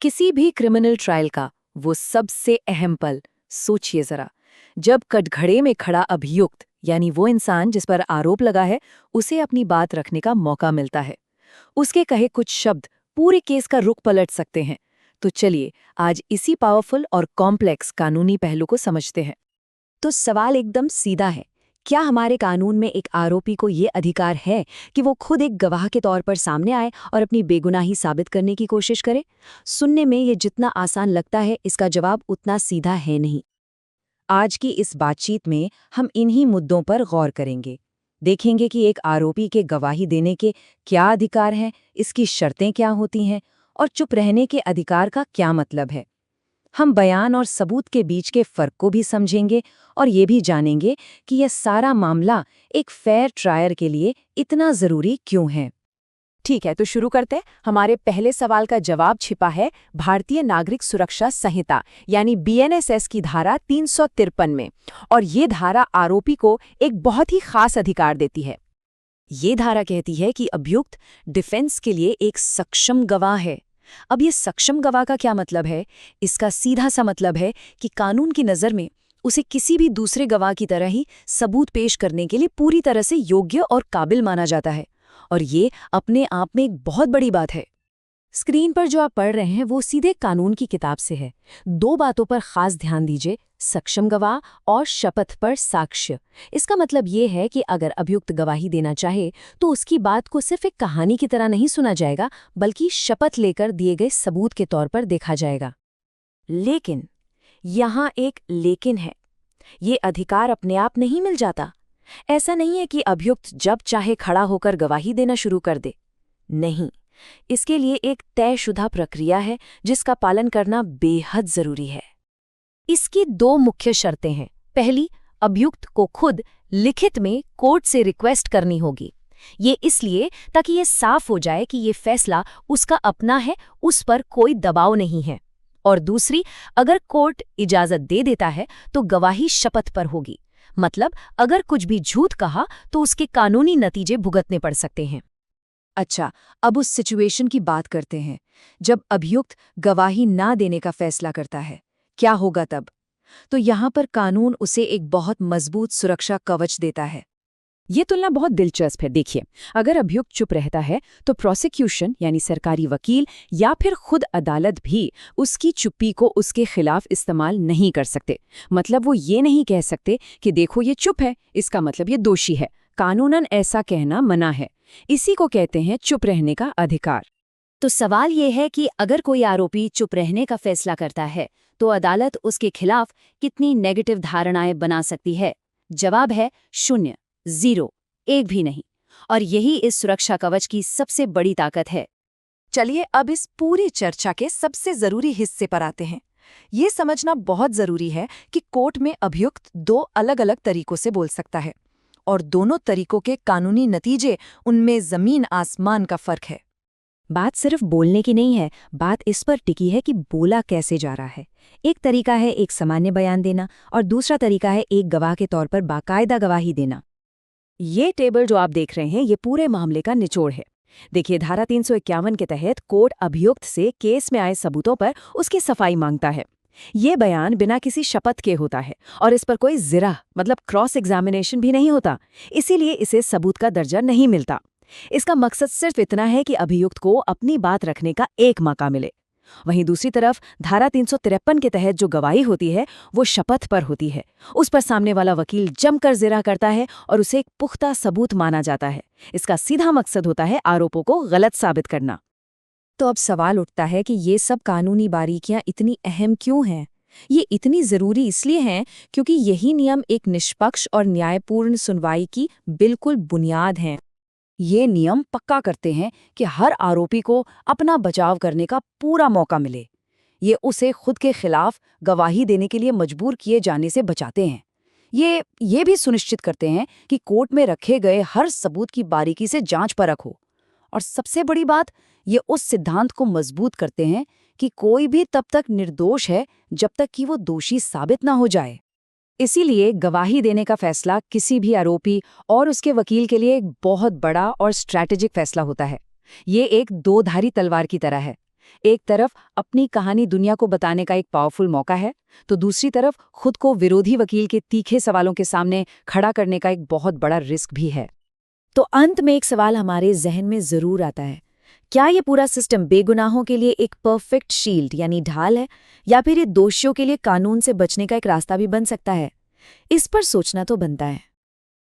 किसी भी criminal trial का वो सबसे अहम पल, सोचिए जरा, जब कटघरे में खड़ा अभियुक्त यानी वो इंसान जिस पर आरोप लगा है, उसे अपनी बात रखने का मौका मिलता है। उसके कहे कुछ शब्द पूरे केस का रुख पलट सकते हैं। तो चलिए आज इसी पावरफुल और कॉम्प्लेक्स कानूनी पहलू को समझते हैं। तो सवाल एकदम सीधा है, क्या हमारे कानून में एक आरोपी को ये अधिकार है कि वो खुद एक गवाह के तौर पर सामने आए और अपनी बेगुनाही साबित करने की कोशिश करे? सुनने में ये जितना आसान लगता है, इसका जवाब उतना सीधा है नहीं। आज की इस बातचीत में हम इन्हीं मुद्दों पर गौर करेंगे। देखेंगे कि एक आरोपी के गवाही देने के क्या अधिकार हैं, इसकी शर्तें क्या होती हैं और चुप रहने के अधिकार का क्या मतलब है। हम बयान और सबूत के बीच के फर्क को भी समझेंगे और ये भी जानेंगे कि यह सारा मामला एक फेयर ट्रायल के लिए इतना जरूरी क्यों है। ठीक है, तो शुरू करते हैं। हमारे पहले सवाल का जवाब छिपा है भारतीय नागरिक सुरक्षा संहिता यानी बीएनएसएस की धारा 353 में, और ये धारा आरोपी को एक बहुत ही खास अधिकार देती है। ये धारा कहती है कि अभियुक्त डिफेंस के लिए एक सक्षम गवाह है। अब ये सक्षम गवाह का क्या मतलब है? इसका सीधा सा मतलब है कि कानून की नज़र में उसे किसी भी दूसरे गवाह की तरह ही सबूत पेश करने के लिए पूरी तरह से योग्य और काबिल माना जाता है, और ये अपने आप में एक बहुत बड़ी बात है। स्क्रीन पर जो आप पढ़ रहे हैं वो सीधे कानून की किताब से है। दो बातों पर खास ध्यान दीजिए, सक्षम गवाह और शपथ पर साक्ष्य। इसका मतलब ये है कि अगर अभियुक्त गवाही देना चाहे तो उसकी बात को सिर्फ एक कहानी की तरह नहीं सुना जाएगा, बल्कि शपथ लेकर दिए गए सबूत के तौर पर देखा जाएगा। लेकिन यहाँ एक लेकिन है, ये अधिकार अपने आप नहीं मिल जाता। ऐसा नहीं है कि अभियुक्त जब चाहे खड़ा होकर गवाही देना शुरू कर दे। नहीं, इसके लिए एक तयशुदा प्रक्रिया है जिसका पालन करना बेहद जरूरी है। इसकी दो मुख्य शर्तें हैं। पहली, अभियुक्त को खुद लिखित में कोर्ट से रिक्वेस्ट करनी होगी। ये इसलिए ताकि ये साफ हो जाए कि ये फैसला उसका अपना है, उस पर कोई दबाव नहीं है। और दूसरी, अगर कोर्ट इजाजत दे देता है तो गवाही शपथ पर होगी। मतलब अगर कुछ भी झूठ कहा तो उसके कानूनी नतीजे भुगतने पड़ सकते हैं। अच्छा, अब उस सिचुएशन की बात करते हैं जब अभियुक्त गवाही ना देने का फैसला करता है। क्या होगा तब? तो यहाँ पर कानून उसे एक बहुत मजबूत सुरक्षा कवच देता है। ये तुलना बहुत दिलचस्प है। देखिए, अगर अभियुक्त चुप रहता है तो प्रोसिक्यूशन यानी सरकारी वकील या फिर खुद अदालत भी उसकी चुप्पी को उसके खिलाफ इस्तेमाल नहीं कर सकते। मतलब वो ये नहीं कह सकते कि देखो ये चुप है, इसका मतलब ये दोषी है। कानूनन ऐसा कहना मना है। इसी को कहते हैं चुप रहने का अधिकार। तो सवाल ये है कि अगर कोई आरोपी चुप रहने का फैसला करता है तो अदालत उसके खिलाफ कितनी नेगेटिव धारणाएं बना सकती है? जवाब है 0, 0, एक भी नहीं। और यही इस सुरक्षा कवच की सबसे बड़ी ताकत है। चलिए अब इस पूरी चर्चा के सबसे जरूरी हिस्से पर आते हैं। ये समझना बहुत जरूरी है कि कोर्ट में अभियुक्त दो अलग-अलग तरीकों से बोल सकता है, और दोनों तरीकों के कानूनी नतीजे, उनमें जमीन आसमान का फर्क है। बात सिर्फ बोलने की नहीं है, बात इस पर टिकी है कि बोला कैसे जा रहा है। एक तरीका है एक सामान्य बयान देना और दूसरा तरीका है एक गवाह के तौर पर बाकायदा गवाही देना। ये टेबल जो आप देख रहे हैं ये पूरे मामले का निचोड़ है। देखिए, धारा 351 के तहत कोर्ट अभियुक्त से केस में आए सबूतों पर उसकी सफाई मांगता है। ये बयान बिना किसी शपथ के होता है और इस पर कोई जिरा मतलब क्रॉस एग्जामिनेशन भी नहीं होता, इसीलिए इसे सबूत का दर्जा नहीं मिलता। इसका मकसद सिर्फ इतना है कि अभियुक्त को अपनी बात रखने का एक मौका मिले। वहीं दूसरी तरफ धारा 353 के तहत जो गवाही होती है वो शपथ पर होती है। उस पर सामने वाला वकील जमकर जिरा करता है और उसे एक पुख्ता सबूत माना जाता है। इसका सीधा मकसद होता है आरोपों को गलत साबित करना। तो अब सवाल उठता है कि ये सब कानूनी बारीकियां इतनी अहम क्यों हैं? ये इतनी जरूरी इसलिए हैं क्योंकि यही नियम एक निष्पक्ष और न्यायपूर्ण सुनवाई की बिल्कुल बुनियाद हैं। ये नियम पक्का करते हैं कि हर आरोपी को अपना बचाव करने का पूरा मौका मिले। ये उसे खुद के खिलाफ गवाही देने के लिए मजबूर किए जाने से बचाते हैं। ये भी सुनिश्चित करते हैं कि कोर्ट में रखे गए हर सबूत की बारीकी से जांच परख हो। और सबसे बड़ी बात, ये उस सिद्धांत को मजबूत करते हैं कि कोई भी तब तक निर्दोष है जब तक कि वो दोषी साबित ना हो जाए। इसीलिए गवाही देने का फैसला किसी भी आरोपी और उसके वकील के लिए एक बहुत बड़ा और स्ट्रैटेजिक फैसला होता है। ये एक दो धारी तलवार की तरह है। एक तरफ अपनी कहानी दुनिया को बताने का एक पावरफुल मौका है, तो दूसरी तरफ खुद को विरोधी वकील के तीखे सवालों के सामने खड़ा करने का एक बहुत बड़ा रिस्क भी है। तो अंत में एक सवाल हमारे जहन में जरूर आता है, क्या ये पूरा सिस्टम बेगुनाहों के लिए एक परफेक्ट शील्ड यानी ढाल है, या फिर ये दोषियों के लिए कानून से बचने का एक रास्ता भी बन सकता है? इस पर सोचना तो बनता है।